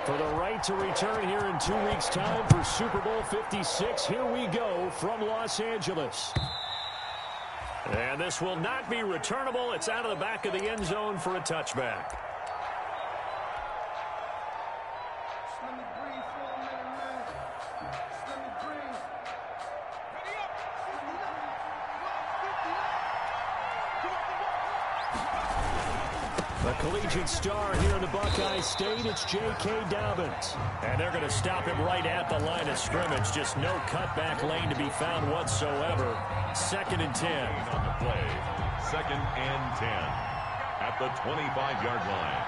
For the right to return here in 2 weeks' time for Super Bowl 56, here we go from Los Angeles. And this will not be returnable. It's out of the back of the end zone for a touchback. The collegiate star here in the Buckeye State, it's J.K. Dobbins. And they're going to stop him right at the line of scrimmage. Just no cutback lane to be found whatsoever. 2nd and 10. On the play, 2nd and 10 at the 25-yard line.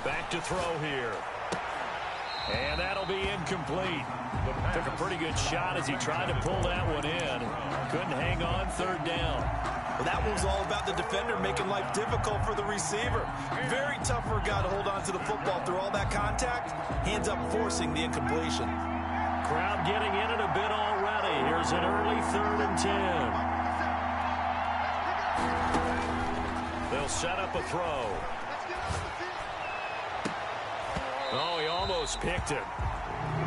Back to throw here. And that'll be incomplete. Took a pretty good shot as he tried to pull that one in. Couldn't hang on, 3rd down. Well, that one was all about the defender making life difficult for the receiver. Very tough for a guy to hold on to the football through all that contact. Hands up forcing the incompletion. Crowd getting in it a bit already. Here's an early 3rd and 10. They'll set up a throw. Oh, he almost picked it.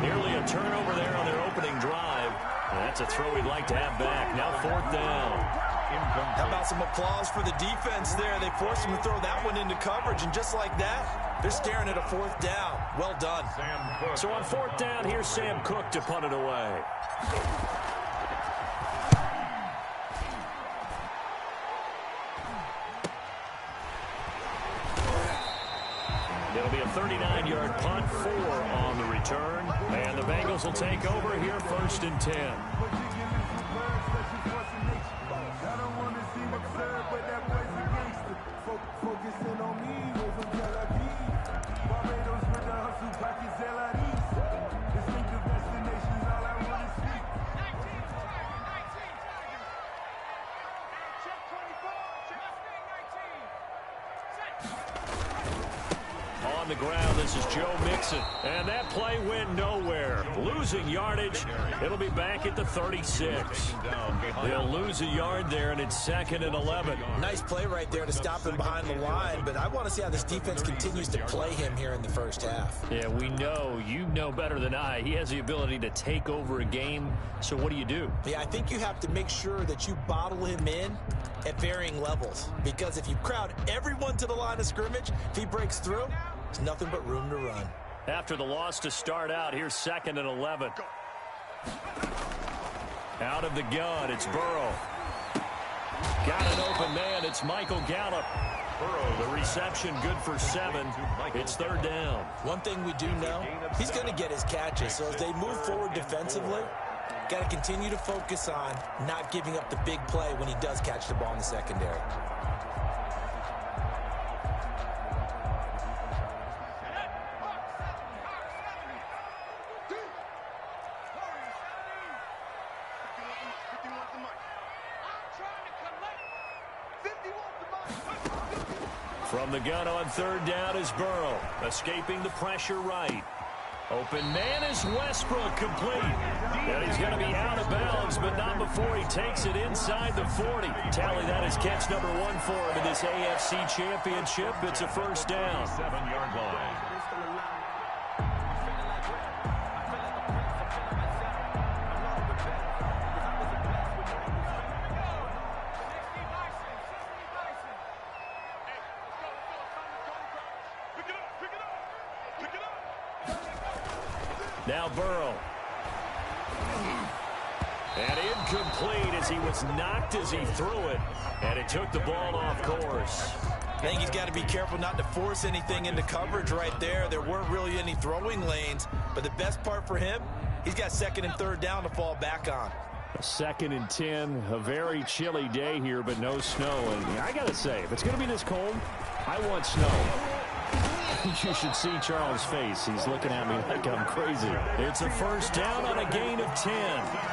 Nearly a turnover there on their opening drive. That's a throw he'd like to have back. Now 4th down. How about some applause for the defense there? They forced him to throw that one into coverage, and just like that, they're staring at a 4th down. Well done. So on 4th down, here's Sam Cook to punt it away. It'll be a 39-yard punt, 4 on the return. And the Bengals will take over here, 1st and 10. On the ground, this is Joe Mixon. And that play went nowhere. Losing yardage. It'll be back at the 36. They'll lose a yard there, and it's 2nd and 11. Nice play right there to stop him behind the line, but I want to see how this defense continues to play him here in the first half. Yeah, we know. You know better than I. He has the ability to take over a game. So what do you do? Yeah, I think you have to make sure that you bottle him in at varying levels, because if you crowd everyone to the line of scrimmage, if he breaks through, there's nothing but room to run. After the loss to start out, here's 2nd and 11. Out of the gun, it's Burrow. Got an open man, it's Michael Gallup. Burrow, the reception good for 7. It's 3rd down. One thing we do know, he's going to get his catches. So as they move forward defensively, got to continue to focus on not giving up the big play when he does catch the ball in the secondary. From the gun on 3rd down is Burrow, escaping the pressure right. Open man is Westbrook, complete. And he's going to be out of bounds, but not before he takes it inside the 40. Tally that is catch number 1 for him in this AFC Championship. It's a 1st down. 7-yard line. Now Burrow. And incomplete as he was knocked as he threw it. And it took the ball off course. I think he's got to be careful not to force anything into coverage right there. There weren't really any throwing lanes. But the best part for him, he's got 2nd and 3rd down to fall back on. 2nd and 10, a very chilly day here, but no snow. And I got to say, if it's going to be this cold, I want snow. You should see Charles' face. He's looking at me like I'm crazy. It's a 1st down on a gain of 10.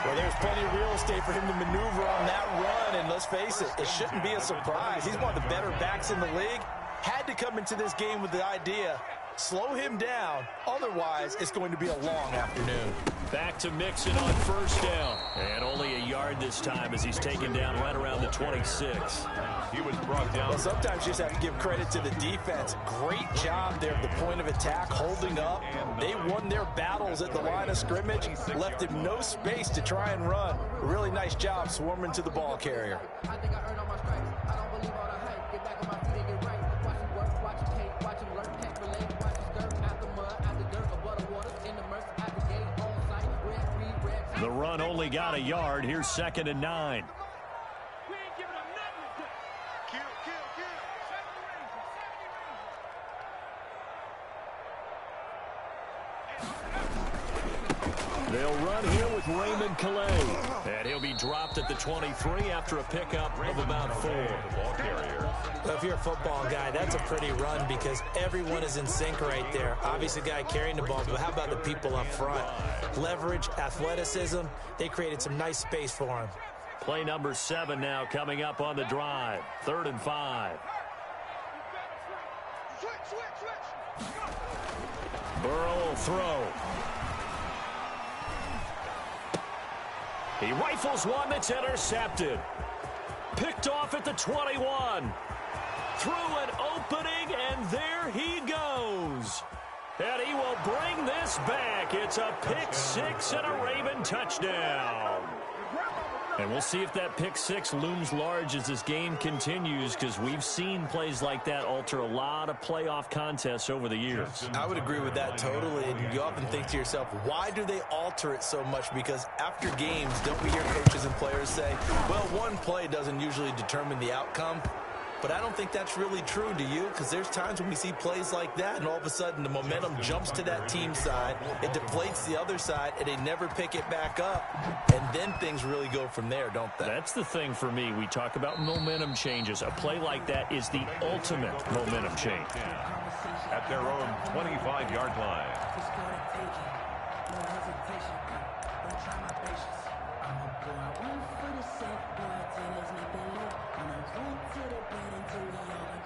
Well, there's plenty of real estate for him to maneuver on that run. And let's face it, it shouldn't be a surprise. He's one of the better backs in the league. Had to come into this game with the idea Slow him down. Otherwise, it's going to be a long afternoon. Back to Mixon on first down. And only a yard this time as he's taken down right around the 26. He was brought down. Well, sometimes you just have to give credit to the defense. Great job there at the point of attack, holding up. They won their battles at the line of scrimmage, left him no space to try and run. Really nice job swarming to the ball carrier. I think I earned all my stripes. I don't believe all the hype. Get back on my feet and get right. Watch him work, watch him hate, watch him learn, pack relate, watch him skirt out the mud, out the dirt, above the water, in the murk, out the gate, on site, red. The run only got a yard. Here's 2nd and 9. We ain't giving up nothing today. Kill. They'll run here with Raymond Calais. And he'll be dropped at the 23 after a pickup of about 4. The ball carrier. Well, if you're a football guy, that's a pretty run because everyone is in sync right there. Obviously, the guy carrying the ball, but how about the people up front? Leverage, athleticism, they created some nice space for him. Play number 7 now coming up on the drive. 3rd and 5. Burrow will throw. He rifles one that's intercepted. Picked off at the 21. Through an opening, and there he goes. And he will bring this back. It's a pick 6 and a Raven touchdown. And we'll see if that pick 6 looms large as this game continues, because we've seen plays like that alter a lot of playoff contests over the years. I would agree with that totally, and you often think to yourself, why do they alter it so much? Because after games, don't we hear coaches and players say, well, one play doesn't usually determine the outcome? But I don't think that's really true, do you? Because there's times when we see plays like that, and all of a sudden the momentum jumps to that team side, it deflates the other side, and they never pick it back up. And then things really go from there, don't they? That's the thing for me. We talk about momentum changes. A play like that is the ultimate momentum change. At their own 25-yard line.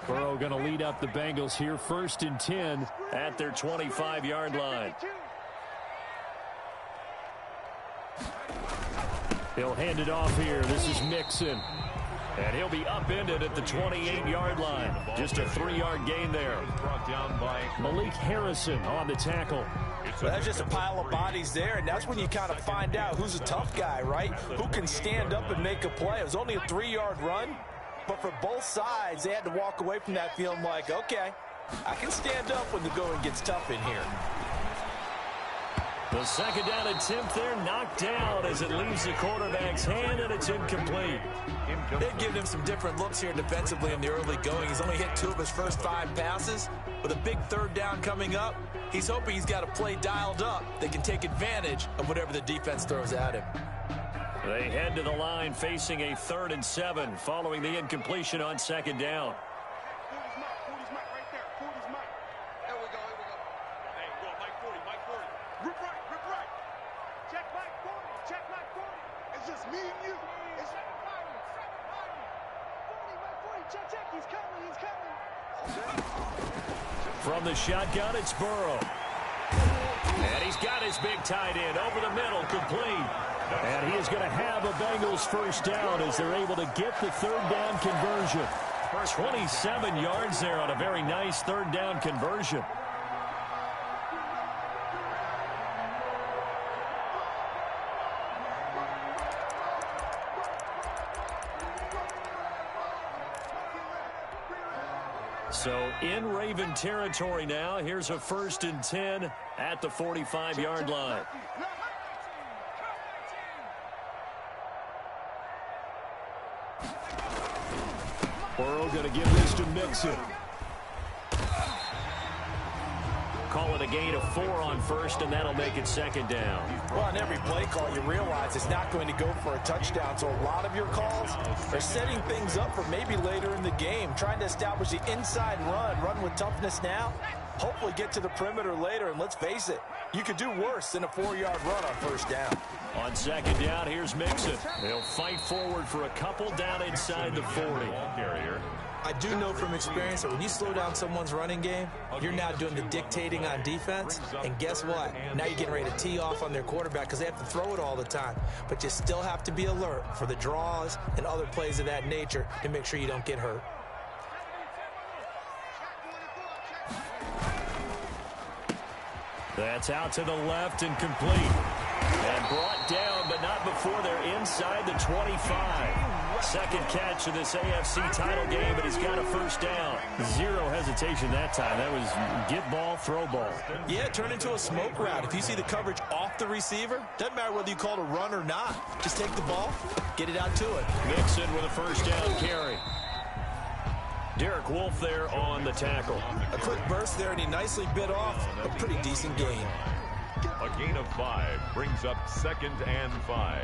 Burrow going to lead up the Bengals here, 1st and 10 at their 25-yard line. He'll hand it off here. This is Mixon. And he'll be upended at the 28-yard line. Just a 3-yard gain there. Malik Harrison on the tackle. Well, that's just a pile of bodies there, and that's when you kind of find out who's a tough guy, right? Who can stand up and make a play. It was only a 3-yard run, but for both sides, they had to walk away from that feeling like, okay, I can stand up when the going gets tough in here. The 2nd down attempt there knocked down as it leaves the quarterback's hand, and it's incomplete. They've given him some different looks here defensively in the early going. He's only hit 2 of his first 5 passes. With a big 3rd down coming up, he's hoping he's got a play dialed up that can take advantage of whatever the defense throws at him. They head to the line facing a 3rd and 7 following the incompletion on 2nd down. From the shotgun, it's Burrow. And he's got his big tight end over the middle, complete. And he is going to have a Bengals 1st down as they're able to get the 3rd down conversion. 27 yards there on a very nice 3rd down conversion. So in Raven territory now. Here's a 1st and 10 at the 45-yard line. Burrow going to give this to Mixon. Call it a gain of 4 on 1st, and that'll make it 2nd down. Well, on every play call, you realize it's not going to go for a touchdown. So a lot of your calls are setting things up for maybe later in the game, trying to establish the inside run with toughness now, hopefully get to the perimeter later. And let's face it, you could do worse than a 4-yard run on 1st down. On 2nd down, here's Mixon. They'll fight forward for a couple down inside the 40. Ball carrier. I do know from experience that when you slow down someone's running game, you're now doing the dictating on defense. And guess what? Now you're getting ready to tee off on their quarterback because they have to throw it all the time. But you still have to be alert for the draws and other plays of that nature to make sure you don't get hurt. That's out to the left and complete. And brought down, but not before they're inside the 25. Second catch of this AFC title game, but he's got a first down. Zero hesitation that time. That was get ball, throw ball. Yeah, turn into a smoke route. If you see the coverage off the receiver, doesn't matter whether you call it a run or not. Just take the ball, get it out to it. Mixon with a first down carry. Derek Wolfe there on the tackle. A quick burst there, and he nicely bit off a pretty decent gain. A gain of 5 brings up 2nd and 5.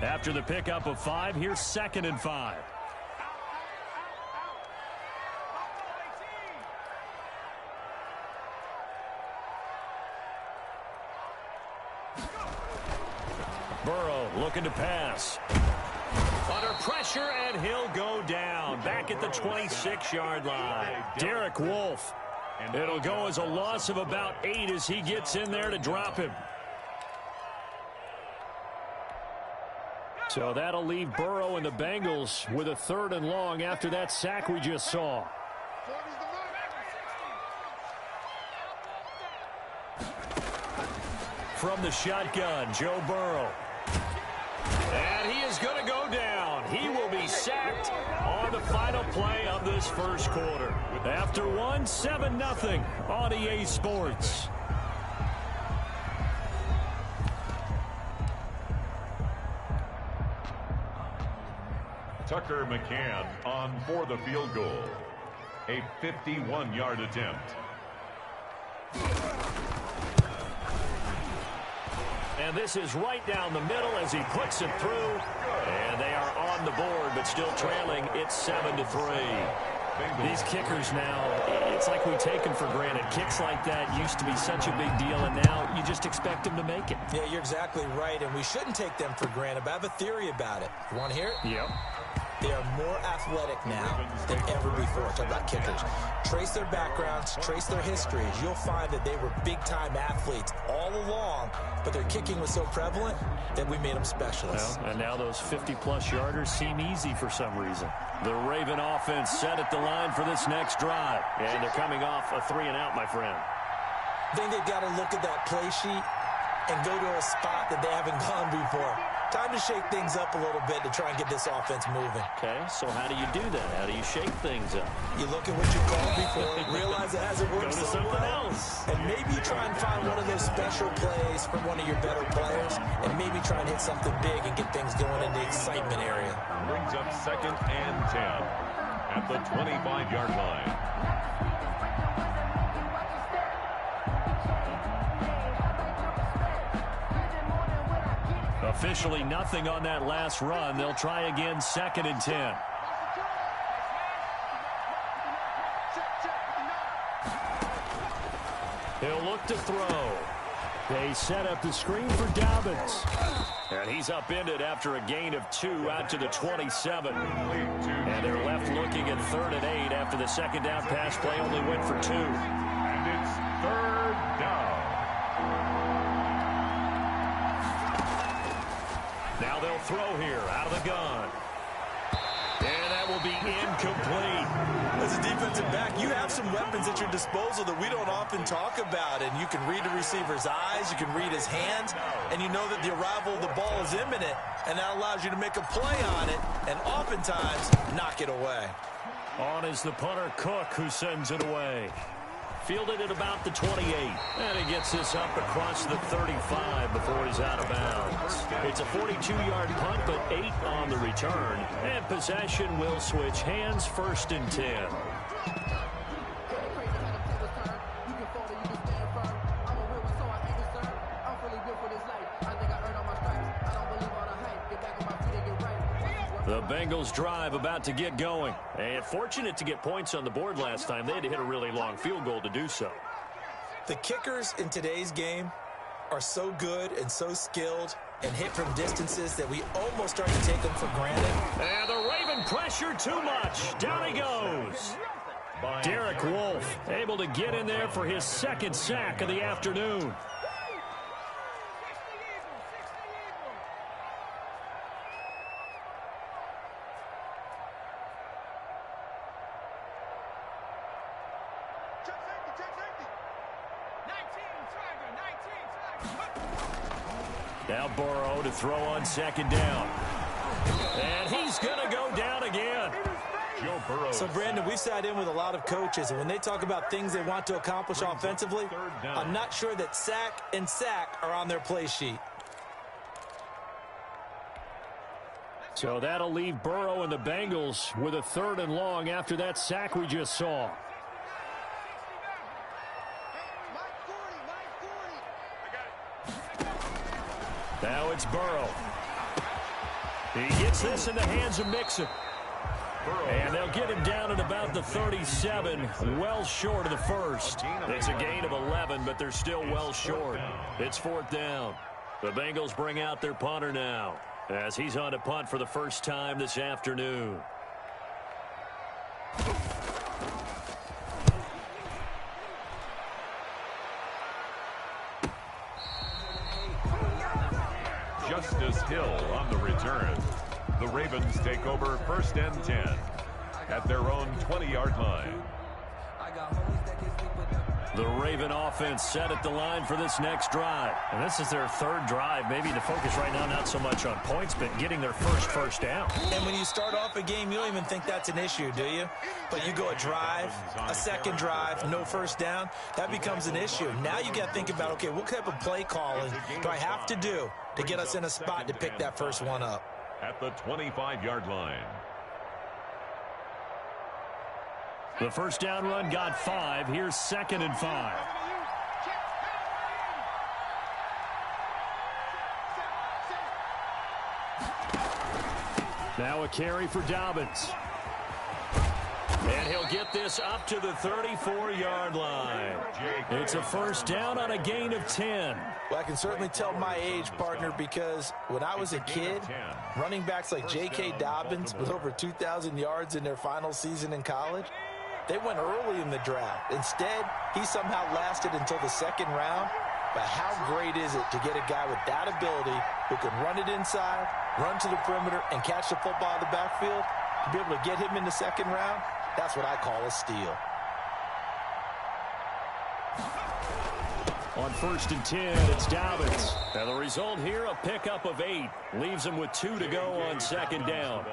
After the pickup of 5, here's 2nd and 5. Burrow looking to pass. Under pressure, and he'll go down. Back at the 26-yard line. Derek Wolfe. It'll go as a loss of about 8 as he gets in there to drop him. So that'll leave Burrow and the Bengals with a 3rd and long after that sack we just saw. From the shotgun, Joe Burrow. And he is going to go down. He will be sacked on the final play of this first quarter. After 7-0 on EA Sports. Tucker McCann on for the field goal. A 51-yard attempt. And this is right down the middle as he puts it through. And they are on the board, but still trailing. It's 7-3. These kickers now, it's like we take them for granted. Kicks like that used to be such a big deal, and now you just expect them to make it. Yeah, you're exactly right, and we shouldn't take them for granted. But I have a theory about it. You want to hear it? Yep. They are more athletic now than ever before. Talk about kickers. Trace their backgrounds, trace their histories. You'll find that they were big-time athletes all along, but their kicking was so prevalent that we made them specialists. Well, and now those 50-plus yarders seem easy for some reason. The Raven offense set at the line for this next drive. And they're coming off a 3-and-out, my friend. I think they've got to look at that play sheet and go to a spot that they haven't gone before. Time to shake things up a little bit to try and get this offense moving. Okay, so how do you do that? How do you shake things up? You look at what you called before, realize it hasn't worked Go to so something well, else. and maybe try and find one of those special plays from one of your better players, and maybe try and hit something big and get things going in the excitement area. Brings up 2nd and 10 at the 25-yard line. Officially nothing on that last run. They'll try again, 2nd and 10. He'll look to throw. They set up the screen for Dobbins. And he's upended after a gain of 2 out to the 27. And they're left looking at 3rd and 8 after the second down pass play only went for 2. And it's 3rd down. Now they'll throw here out of the gun. And that will be incomplete. As a defensive back, you have some weapons at your disposal that we don't often talk about. And you can read the receiver's eyes, you can read his hands, and you know that the arrival of the ball is imminent. And that allows you to make a play on it and oftentimes knock it away. On is the punter, Cook, who sends it away. Fielded at about the 28. And he gets this up across the 35 before he's out of bounds. It's a 42-yard punt, but 8 on the return. And possession will switch hands, 1st and 10. The Bengals drive about to get going. And fortunate to get points on the board last time. They had to hit a really long field goal to do so. The kickers in today's game are so good and so skilled and hit from distances that we almost start to take them for granted. And the Raven pressure too much. Down he goes. Derek Wolfe able to get in there for his second sack of the afternoon. Now Burrow to throw on second down. And he's going to go down again. Joe Burrow. So, Brandon, we sat in with a lot of coaches, and when they talk about things they want to accomplish offensively, I'm not sure that sack and sack are on their play sheet. So that'll leave Burrow and the Bengals with a 3rd and long after that sack we just saw. Now it's Burrow. He gets this in the hands of Mixon. And they'll get him down at about the 37, well short of the first. It's a gain of 11, but they're still well short. It's 4th down. The Bengals bring out their punter now, as he's on to punt for the first time this afternoon. Justice Hill on the return. The Ravens take over 1st and 10 at their own 20-yard line. The Raven offense set at the line for this next drive. And this is their 3rd drive. Maybe the focus right now not so much on points, but getting their first down. And when you start off a game, you don't even think that's an issue, do you? But you go a drive, a second drive, no first down, that becomes an issue. Now you got to think about, okay, what type of play calling do I have to do to get us in a spot to pick that first one up? At the 25-yard line. The first down run got 5. Here's 2nd and 5. Now a carry for Dobbins. And he'll get this up to the 34-yard line. It's a first down on a gain of 10. Well, I can certainly tell my age, partner, because when I was a kid, running backs like J.K. Dobbins with over 2,000 yards in their final season in college, they went early in the draft. Instead, he somehow lasted until the 2nd round. But how great is it to get a guy with that ability who can run it inside, run to the perimeter, and catch the football in the backfield? To be able to get him in the 2nd round, that's what I call a steal. On 1st and 10, it's Dobbins. And the result here, a pickup of 8. Leaves him with 2 to go on 2nd down.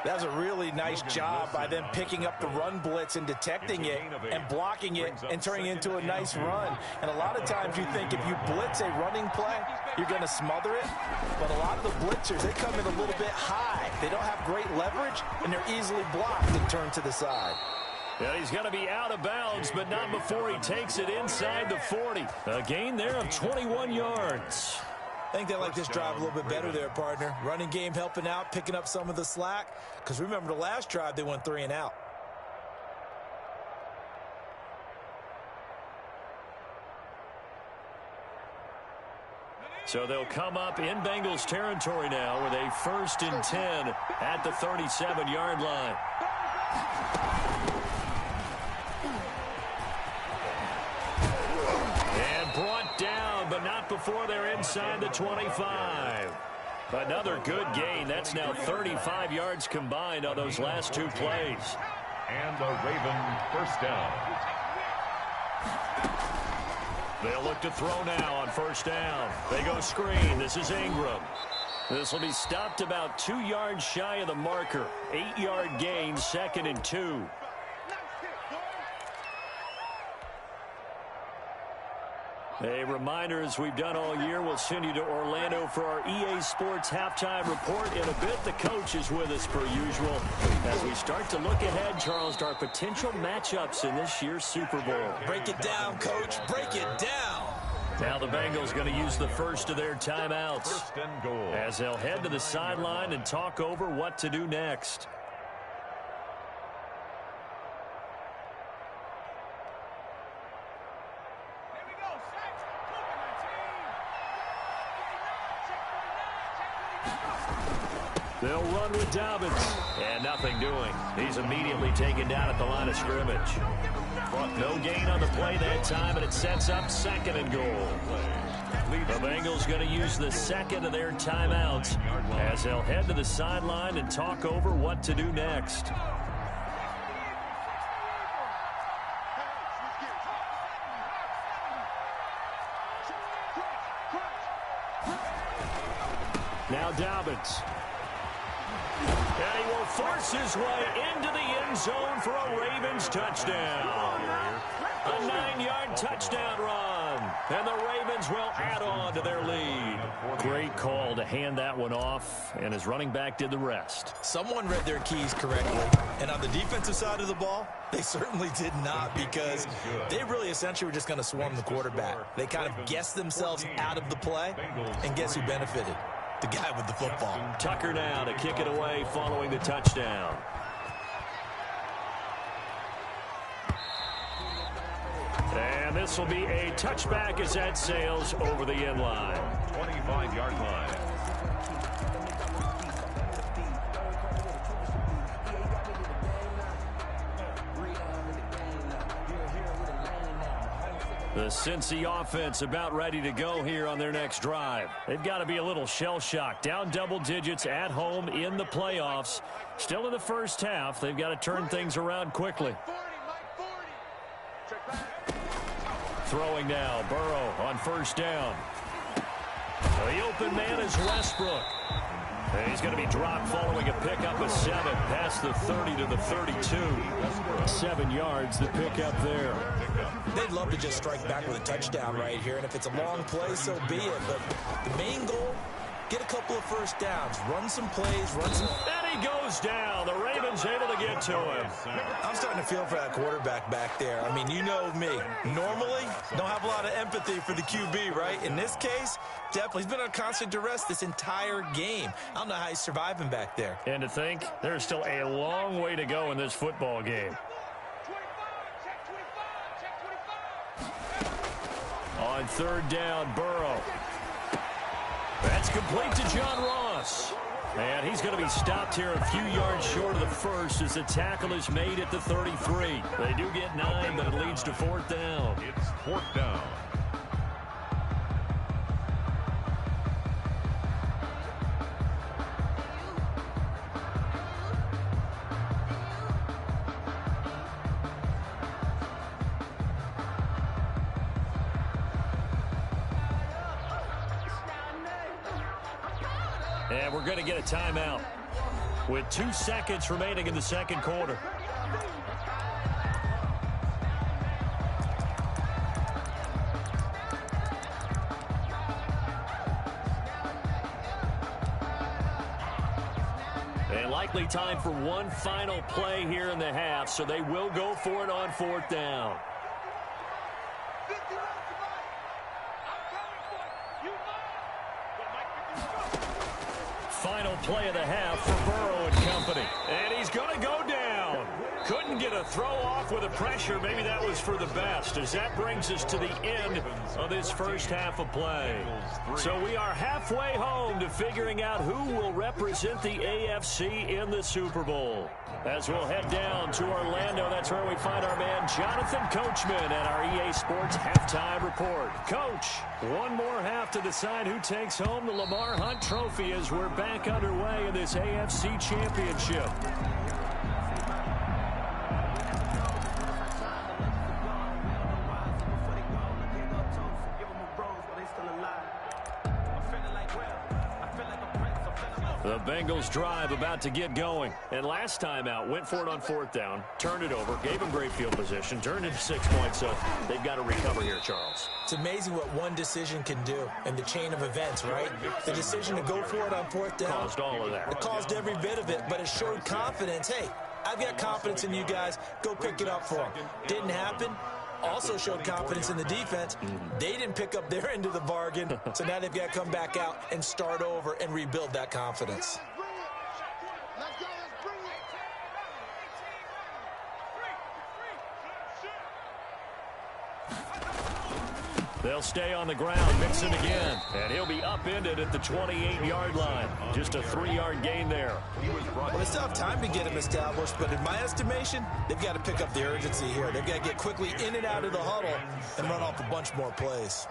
That's a really nice job by them picking up the run blitz and detecting it and blocking it and turning it into a nice run. And a lot of times you think if you blitz a running play, you're going to smother it. But a lot of the blitzers, they come in a little bit high. They don't have great leverage, and they're easily blocked and turned to the side. And he's going to be out of bounds, but not before he takes it inside the 40. A gain there of 21 yards. I think they like this drive a little bit better there, partner. Running game helping out, picking up some of the slack. Because remember, the last drive, they went 3 and out. So they'll come up in Bengals territory now with a 1st and 10 at the 37-yard line. Brought down, but not before they're inside the 25. Another good gain. That's now 35 yards combined on those last 2 plays. And a Raven first down. They'll look to throw now on 1st down. They go screen. This is Ingram. This will be stopped about 2 yards shy of the marker. 8-yard gain, 2nd and 2. A reminder, as we've done all year, we'll send you to Orlando for our EA Sports halftime report. In a bit, the coach is with us per usual as we start to look ahead, Charles, to our potential matchups in this year's Super Bowl. Break it down, Coach. Break it down. Now the Bengals going to use the first of their timeouts 1st and goal. as they'll head to the sideline and talk over what to do next. They'll run with Dobbins. And nothing doing. He's immediately taken down at the line of scrimmage. No gain on the play that time, and it sets up 2nd and goal. The Bengals going to use the second of their timeouts as they'll head to the sideline and talk over what to do next. Now Dobbins. And he will force his way into the end zone for a Ravens touchdown. A 9-yard touchdown run. And the Ravens will add on to their lead. Great call to hand that one off, and his running back did the rest. Someone read their keys correctly. And on the defensive side of the ball, they certainly did not, because they really essentially were just going to swarm the quarterback. They kind of guessed themselves out of the play, and guess who benefited? The guy with the football. Tucker now to kick it away following the touchdown. And this will be a touchback as that sails over the end line. 25-yard line. The Cincy offense about ready to go here on their next drive. They've got to be a little shell-shocked. Down double digits at home in the playoffs. Still in the first half. They've got to turn things around quickly. Throwing now. Burrow on first down. The open man is Westbrook. And he's going to be dropped following a pickup of 7 past the 30 to the 32. 7 yards, the pickup there. They'd love to just strike back with a touchdown right here, and if it's a long play, so be it. But the main goal, get a couple of first downs, run some plays, run some... And he goes down. The Ravens able to get to him. I'm starting to feel for that quarterback back there. I mean, you know me. Normally, don't have a lot of empathy for the QB, right? In this case, definitely. He's been on constant duress this entire game. I don't know how he's surviving back there. And to think, there's still a long way to go in this football game. On third down, Burrow. That's complete to John Ross. And he's going to be stopped here a few yards short of the first as the tackle is made at the 33. They do get 9, but it leads to 4th down. It's 4th down. And we're going to get a timeout with 2 seconds remaining in the second quarter. And likely time for one final play here in the half, so they will go for it on 4th down. Final play of the half for Burrow and company. And he's going to go down. Couldn't get a throw off with the pressure. Maybe that was for the best, as that brings us to the end of this first half of play. So we are halfway home to figuring out who will represent the AFC in the Super Bowl. As we'll head down to Orlando, that's where we find our man Jonathan Coachman at our EA Sports Halftime Report. Coach, one more half to decide who takes home the Lamar Hunt Trophy as we're back underway in this AFC Championship. The Bengals drive about to get going. And last time out, went for it on 4th down, turned it over, gave them great field position, turned into 6 points, so they've got to recover here, Charles. It's amazing what one decision can do in the chain of events, right? The decision to go for it on 4th down. Caused all of that. It caused every bit of it, but it showed confidence. Hey, I've got confidence in you guys. Go pick it up for them. Didn't happen. Also showed confidence in the defense. They didn't pick up their end of the bargain, so now they've got to come back out and start over and rebuild that confidence. They'll stay on the ground, mixing again. And he'll be upended at the 28-yard line. Just a 3-yard gain there. Well, they still have time to get him established, but in my estimation, they've got to pick up the urgency here. They've got to get quickly in and out of the huddle and run off a bunch more plays.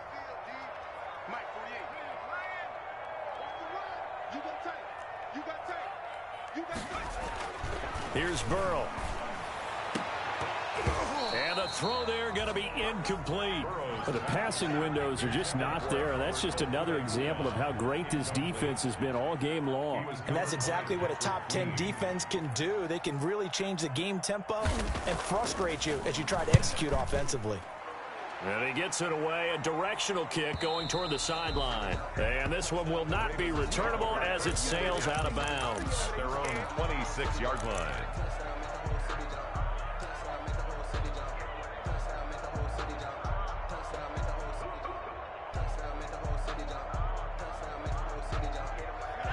Here's Burrow. And the throw there going to be incomplete. Well, the passing windows are just not there, and that's just another example of how great this defense has been all game long. And that's exactly what a top 10 defense can do. They can really change the game tempo and frustrate you as you try to execute offensively. And he gets it away, a directional kick going toward the sideline. And this one will not be returnable as it sails out of bounds. Their own 26-yard line.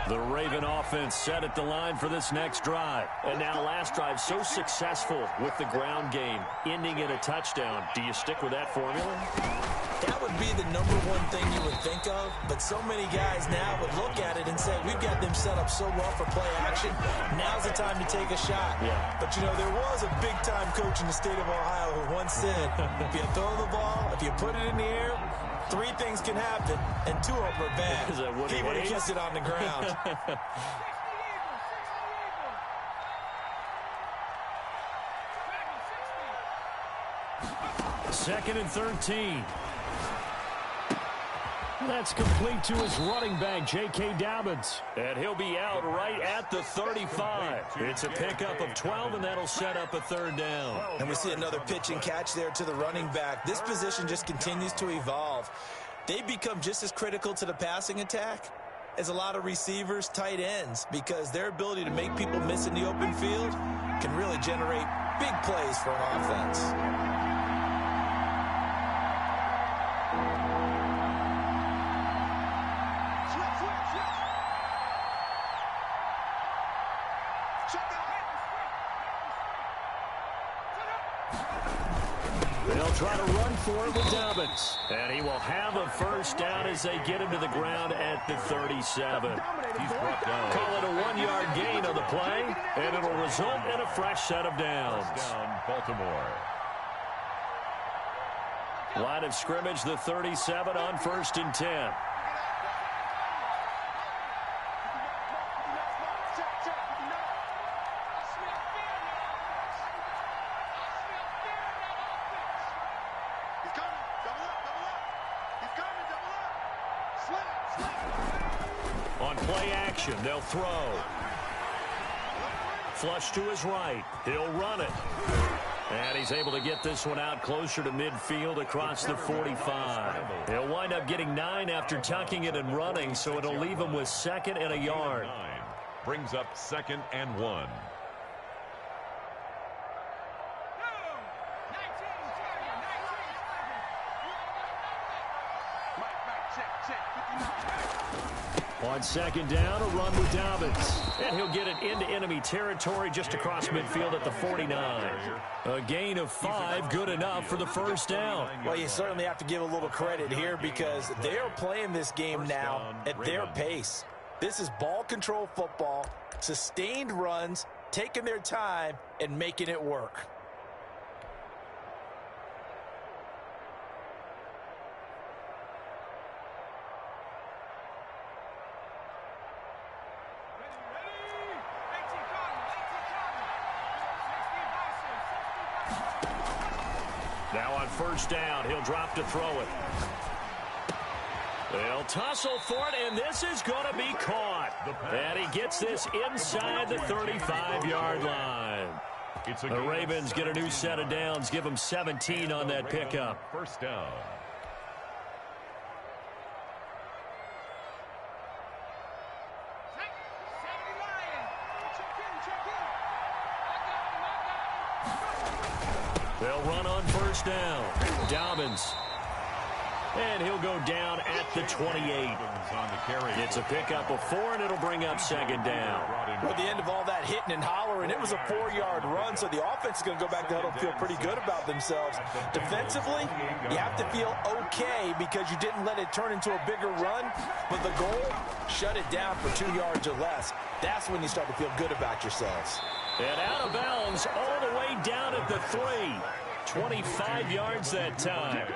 The Raven offense set at the line for this next drive. And now last drive so successful with the ground game, ending in a touchdown. Do you stick with that formula? That would be the number one thing you would think of, but so many guys now would look at it and say, we've got them set up so well for play action. Now's the time to take a shot. Yeah. But, you know, there was a big-time coach in the state of Ohio who once said, if you throw the ball, if you put it in the air, 3 things can happen, and 2 of them are bad. He would have kept it on the ground. Second and 13. That's complete to his running back, J.K. Dobbins. And he'll be out right at the 35. It's a pickup of 12, and that'll set up a 3rd down. And we see another pitch and catch there to the running back. This position just continues to evolve. They become just as critical to the passing attack as a lot of receivers, tight ends, because their ability to make people miss in the open field can really generate big plays for an offense. They'll try to run for it with Dobbins. And he will have a 1st down as they get him to the ground at the 37. He's brought down. Call it a 1-yard gain on the play, and it'll result in a fresh set of downs. Down Baltimore. Line of scrimmage, the 37 on 1st and 10. On play action, they'll throw. Flush to his right. He'll run it. And he's able to get this one out closer to midfield across the 45. He'll wind up getting 9 after tucking it and running, so it'll leave him with 2nd and a yard. Brings up 2nd and 1. On 2nd down, a run with Dobbins. And he'll get it into enemy territory just across midfield at the 49. A gain of 5, good enough for the 1st down. Well, you certainly have to give a little credit here because they are playing this game now at their pace. This is ball control football, sustained runs, taking their time, and making it work. Now on 1st down, he'll drop to throw it. They'll tussle for it, and this is going to be caught. And he gets this inside the 35-yard line. The Ravens get a new set of downs, give them 17 on that pickup. 1st down. They'll run on 1st down. Dobbins. And he'll go down at the 28. It's a pickup of 4, and it'll bring up second down. Well, at the end of all that hitting and hollering, it was a 4-yard run, so the offense is going to go back to huddle and feel pretty good about themselves. Defensively, you have to feel okay because you didn't let it turn into a bigger run, but the goal, shut it down for 2 yards or less. That's when you start to feel good about yourselves. And out of bounds all the way down at the 3. 25 yards that time.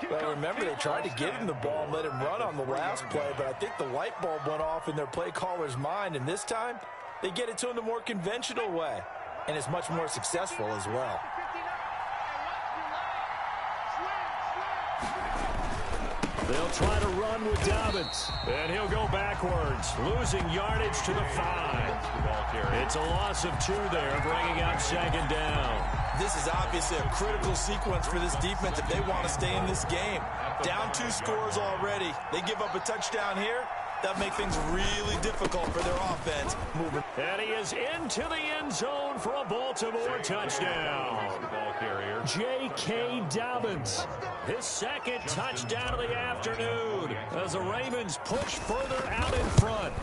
Well, remember, they tried to give him the ball and let him run on the last play, but I think the light bulb went off in their play caller's mind, and this time, they get it to him the more conventional way, and it's much more successful as well. They'll try to run with Dobbins, and he'll go backwards, losing yardage to the 5. It's a loss of 2 there, bringing up second down. This is obviously a critical sequence for this defense if they want to stay in this game. Down 2 scores already. They give up a touchdown here. That make things really difficult for their offense. Moving. And he is into the end zone for a Baltimore touchdown. J.K. Dobbins, his second touchdown of the afternoon as the Ravens push further out in front.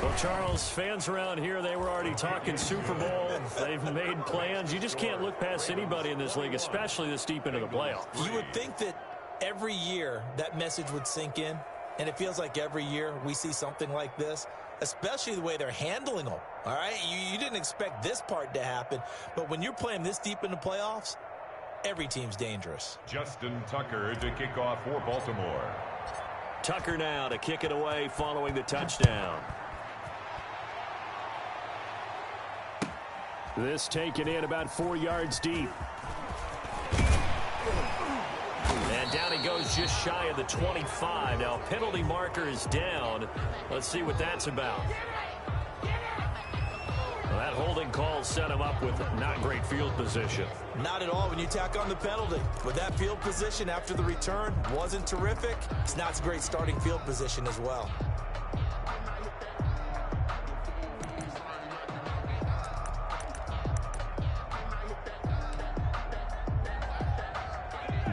Well, Charles, fans around here, they were already talking Super Bowl. They've made plans. You just can't look past anybody in this league, especially this deep into the playoffs. You would think that every year that message would sink in. And it feels like every year we see something like this, especially the way they're handling them. All right, you didn't expect this part to happen, but when you're playing this deep in the playoffs, every team's dangerous. Justin Tucker to kick off for Baltimore. Tucker now to kick it away following the touchdown. This taken in about 4 yards deep. And down he goes just shy of the 25. Now, penalty marker is down. Let's see what that's about. Well, that holding call set him up with not great field position. Not at all when you tack on the penalty. But that field position after the return wasn't terrific. It's not a great starting field position as well.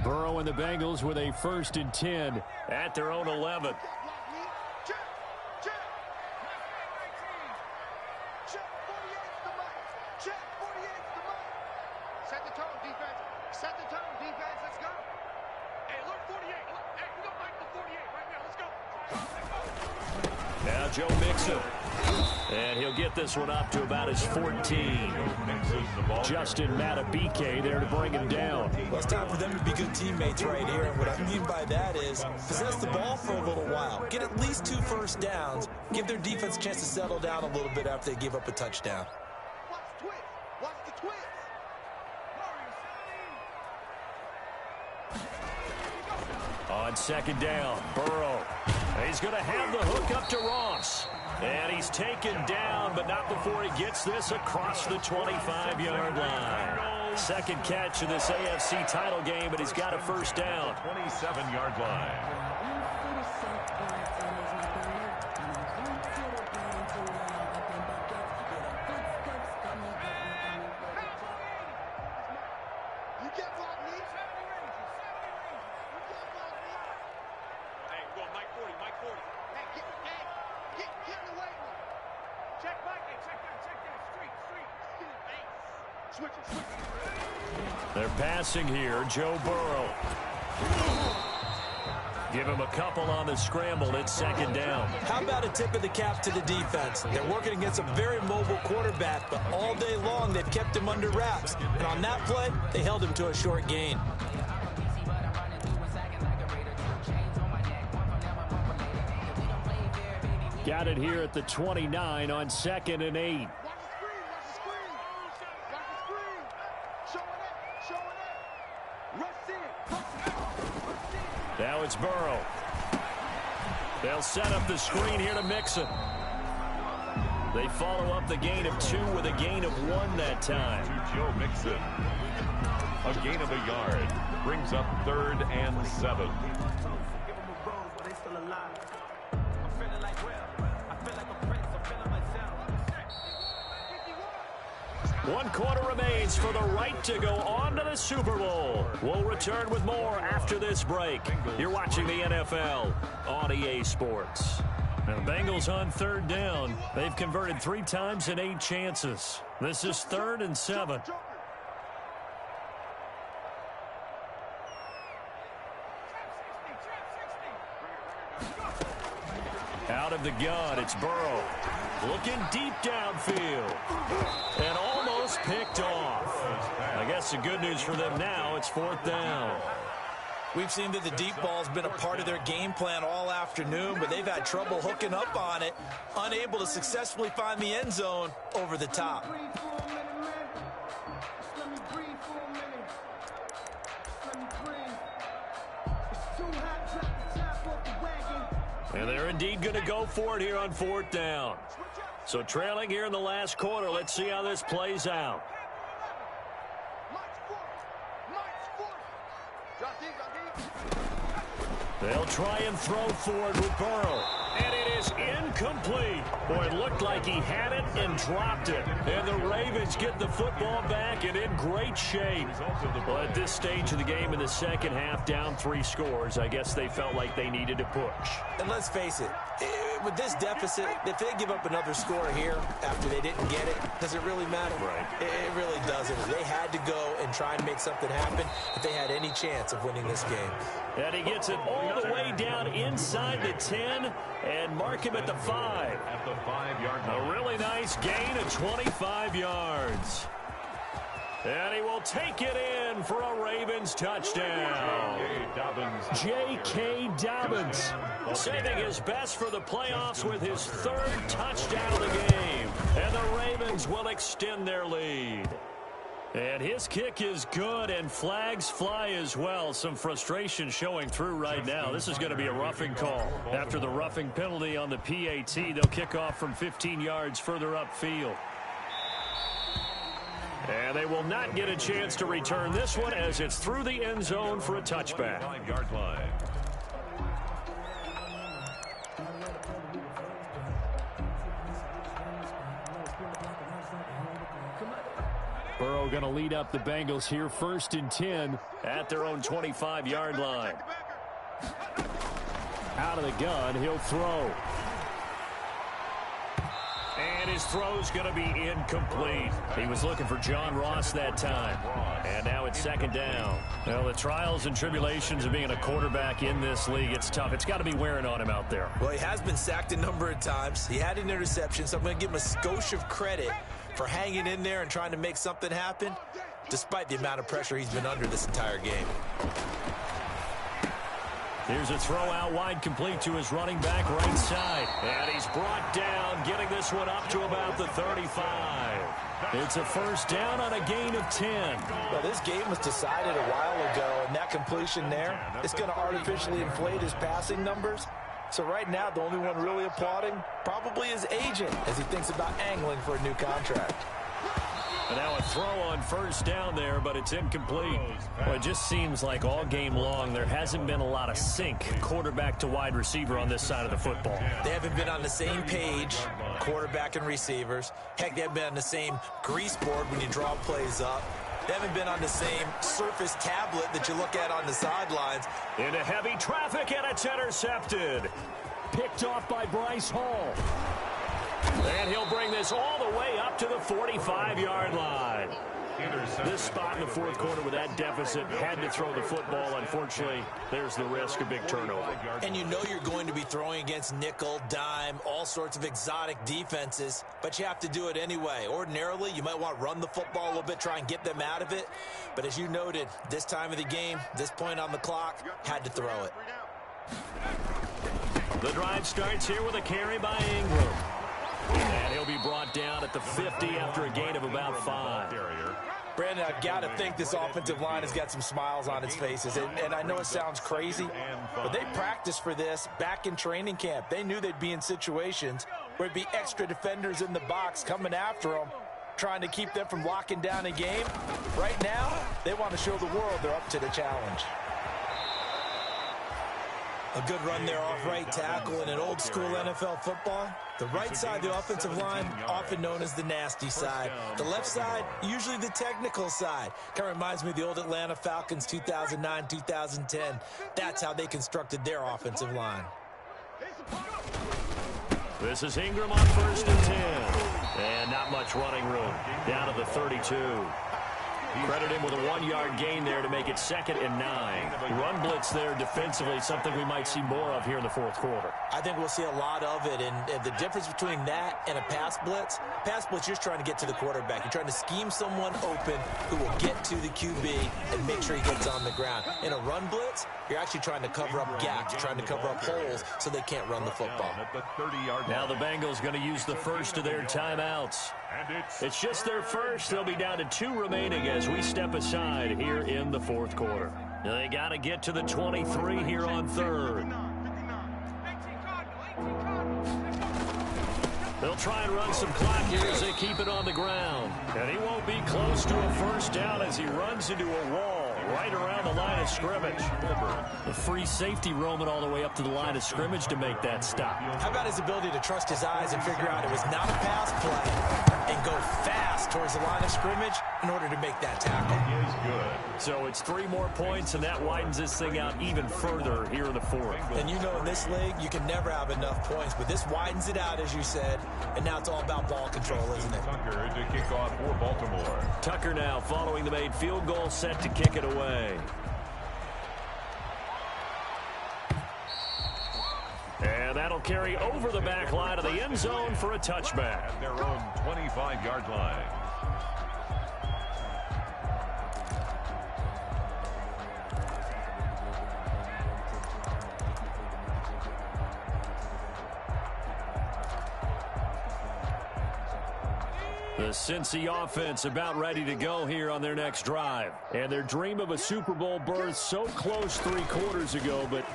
Burrow and the Bengals with a 1st and 10 at their own 11. Set the tone, defense. Set the tone, defense. Let's go. Hey, look, 48. Hey, we don't like the 48 right now. Let's go. Now Joe Mixon. And he'll get this one up to about his 14. Justin Matabike there to bring him down. Well, it's time for them to be good teammates right here. And what I mean by that is possess the ball for a little while. Get at least 2 first downs. Give their defense a chance to settle down a little bit after they give up a touchdown. Watch the twist. Watch the twist. On second down, Burrow. He's going to have the hook up to Ross. And he's taken down, but not before he gets this across the 25-yard line. Second catch of this AFC title game, but he's got a first down. 27-yard line. You get ball, me. Hey, we're going Mike 40, Mike 40. Hey, get in the way. Check Mike, hey, check that, street. Switch it. They're passing here, Joe Burrow. Give him a couple on the scramble. It's second down. How about a tip of the cap to the defense? They're working against a very mobile quarterback, but all day long they've kept him under wraps. And on that play, they held him to a short gain. Got it here at the 29 on 2nd and 8. Watch the screen. Show it. Rush in. Now it's Burrow. They'll set up the screen here to Mixon. They follow up the gain of 2 with a gain of 1 that time. To Joe Mixon. A gain of a yard. Brings up 3rd and 7. 1 quarter remains for the right to go on to the Super Bowl. We'll return with more after this break. You're watching the NFL on EA Sports. Now, the Bengals on 3rd down. They've converted 3 times in 8 chances. This is 3rd and 7. Out of the gun, it's Burrow. Looking deep downfield. And almost picked off. I guess the good news for them now, it's 4th down. We've seen that the deep ball's been a part of their game plan all afternoon, but they've had trouble hooking up on it, unable to successfully find the end zone over the top. And they're indeed going to go for it here on 4th down. So trailing here in the last quarter, let's see how this plays out. They'll try and throw forward with Burrow. And it is incomplete. Boy, it looked like he had it and dropped it. And the Ravens get the football back and in great shape. But at this stage of the game in the second half, down 3 scores, I guess they felt like they needed to push. And let's face it, with this deficit, if they give up another score here after they didn't get it, does it really matter? Right. It really doesn't. They had to go and try and make something happen if they had any chance of winning this game. And he gets it all the way down inside the 10 and mark him at the 5. At the 5-yard line. A really nice gain of 25 yards. And he will take it in for a Ravens touchdown. J.K. Dobbins saving his best for the playoffs with his 3rd touchdown of the game. And the Ravens will extend their lead. And his kick is good, and flags fly as well. Some frustration showing through right now. This is going to be a roughing call. After the roughing penalty on the PAT, they'll kick off from 15 yards further upfield. And they will not get a chance to return this one as it's through the end zone for a touchback. 5-yard line. Burrow going to lead up the Bengals here, 1st and 10 at their own 25-yard line. Out of the gun, he'll throw. And his throw's going to be incomplete. He was looking for John Ross that time. And now it's 2nd down. Well, the trials and tribulations of being a quarterback in this league, it's tough. It's got to be wearing on him out there. Well, he has been sacked a number of times. He had an interception, so I'm going to give him a skosh of credit for hanging in there and trying to make something happen, despite the amount of pressure he's been under this entire game. Here's a throw out wide, complete to his running back right side. And he's brought down, getting this one up to about the 35. It's a 1st down on a gain of 10. Well, this game was decided a while ago, and that completion there, it's going to artificially inflate his passing numbers. So right now, the only one really applauding probably his agent as he thinks about angling for a new contract. And now a throw on 1st down there, but it's incomplete. Well, it just seems like all game long there hasn't been a lot of sync quarterback to wide receiver on this side of the football. They haven't been on the same page, quarterback and receivers. Heck, they haven't been on the same grease board when you draw plays up. They haven't been on the same surface tablet that you look at on the sidelines. Into heavy traffic, and it's intercepted. Picked off by Bryce Hall. And he'll bring this all the way up to the 45-yard line. This spot in the 4th quarter with that deficit, had to throw the football. Unfortunately, there's the risk of big turnover. And you know you're going to be throwing against nickel, dime, all sorts of exotic defenses, but you have to do it anyway. Ordinarily, you might want to run the football a little bit, try and get them out of it. But as you noted, this time of the game, this point on the clock, had to throw it. The drive starts here with a carry by Ingram. And he'll be brought down at the 50 after a gain of about 5. Brandon, I've got to think this offensive line has got some smiles on its faces. And I know it sounds crazy, but they practiced for this back in training camp. They knew they'd be in situations where there'd be extra defenders in the box coming after them, trying to keep them from locking down a game. Right now, they want to show the world they're up to the challenge. A good run there off right tackle in an old school NFL football. The right side of the offensive line, often known as the nasty side. The left side, usually the technical side. Kind of reminds me of the old Atlanta Falcons 2009, 2010. That's how they constructed their offensive line. This is Ingram on 1st and 10. And not much running room. Down to the 32. Credit him with a 1-yard gain there to make it 2nd and 9. Run blitz there defensively, something we might see more of here in the 4th quarter. I think we'll see a lot of it, and the difference between that and a pass blitz, you're just trying to get to the quarterback. You're trying to scheme someone open who will get to the QB and make sure he gets on the ground. In a run blitz, you're actually trying to cover up gaps, trying to cover up holes so they can't run the football. Now the Bengals going to use the first of their timeouts. It's just their first. They'll be down to 2 remaining as we step aside here in the 4th quarter. They got to get to the 23 here on 3rd. They'll try and run some clock here as they keep it on the ground. And he won't be close to a first down as he runs into a wall right around the line of scrimmage. The free safety roaming all the way up to the line of scrimmage to make that stop. How about his ability to trust his eyes and figure out it was not a pass play and go fast towards the line of scrimmage in order to make that tackle? So it's 3 more points, and that widens this thing out even further here in the 4th. And you know in this league, you can never have enough points, but this widens it out, as you said, and now it's all about ball control, isn't it? Tucker to kick off for Baltimore. Tucker now following the made field goal, set to kick it away. And that'll carry over the back line of the end zone for a touchback. At their own 25-yard line. The Cincy offense about ready to go here on their next drive. And their dream of a Super Bowl berth so close 3 quarters ago, but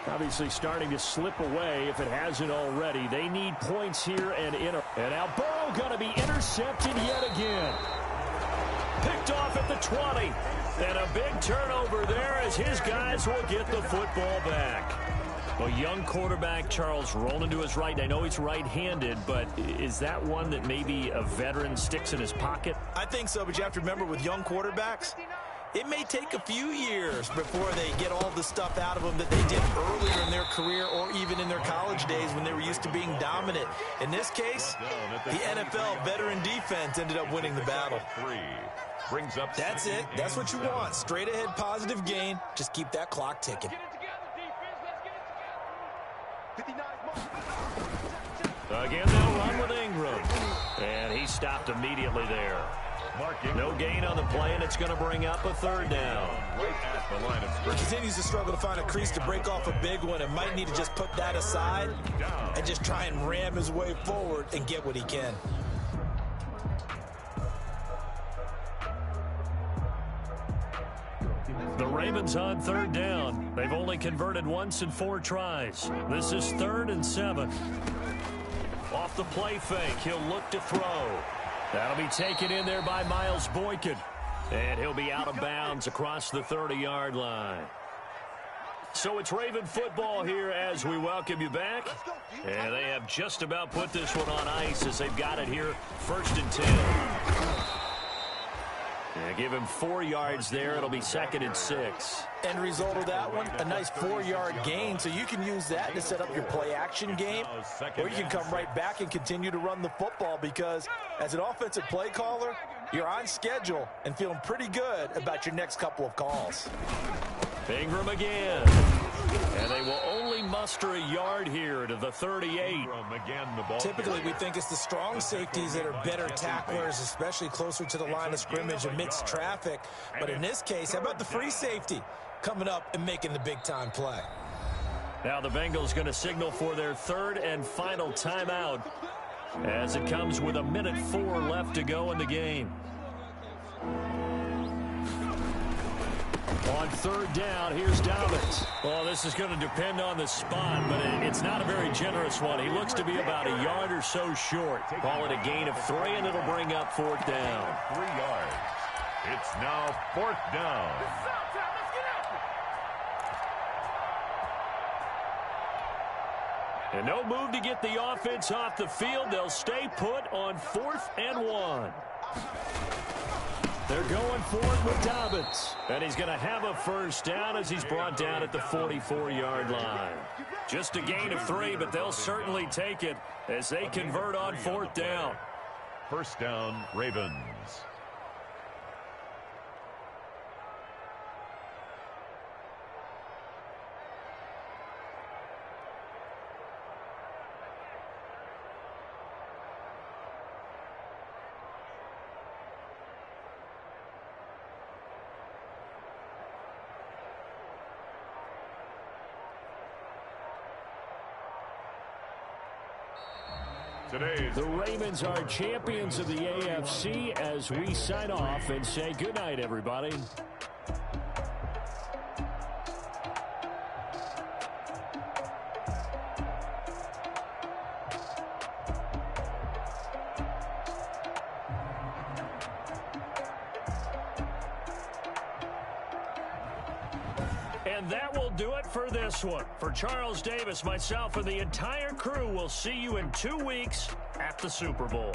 obviously starting to slip away if it hasn't already. They need points here and in. And now Burrow going to be intercepted yet again. Picked off at the 20. And a big turnover there as his guys will get the football back. A young quarterback, Charles, rolling to his right. I know he's right-handed, but is that one that maybe a veteran sticks in his pocket? I think so, but you have to remember with young quarterbacks, it may take a few years before they get all the stuff out of them that they did earlier in their career or even in their college days when they were used to being dominant. In this case, the NFL veteran defense ended up winning the battle. That's it. That's what you want. Straight ahead positive gain. Just keep that clock ticking. Again, they'll run with Ingram. And he stopped immediately there. No gain on the play, and it's going to bring up a 3rd down. Right at the line of scrimmage. He continues to struggle to find a crease to break off a big one and might need to just put that aside and just try and ram his way forward and get what he can. The Ravens on 3rd down. They've only converted once in 4 tries. This is 3rd and 7. Off the play fake, he'll look to throw. That'll be taken in there by Miles Boykin. And he'll be out of bounds across the 30-yard line. So it's Raven football here as we welcome you back. And they have just about put this one on ice as they've got it here. 1st and 10. And give him 4 yards there. It'll be 2nd and 6. End result of that one, a nice 4-yard gain. So you can use that to set up your play-action game, or you can come right back and continue to run the football because as an offensive play caller, you're on schedule and feeling pretty good about your next couple of calls. Ingram again. And they will only muster a yard here to the 38. Typically, we think it's the strong safeties that are better tacklers, especially closer to the line of scrimmage amidst traffic. But in this case, how about the free safety coming up and making the big-time play? Now the Bengals going to signal for their 3rd and final timeout as it comes with 1:04 left to go in the game. On 3rd down, here's Dobbins. Well, this is going to depend on the spot, but it's not a very generous one. He looks to be about a yard or so short. Call it a gain of 3, and it'll bring up 4th down. 3 yards. It's now 4th down. And no move to get the offense off the field. They'll stay put on 4th and 1. They're going for it with Dobbins. And he's going to have a first down as he's brought down at the 44-yard line. Just a gain of 3, but they'll certainly take it as they convert on 4th down. First down, Ravens. The Ravens are champions of the AFC as we sign off and say goodnight, everybody. And that will do it for this one. For Charles Davis, myself, and the entire crew, we'll see you in 2 weeks at the Super Bowl.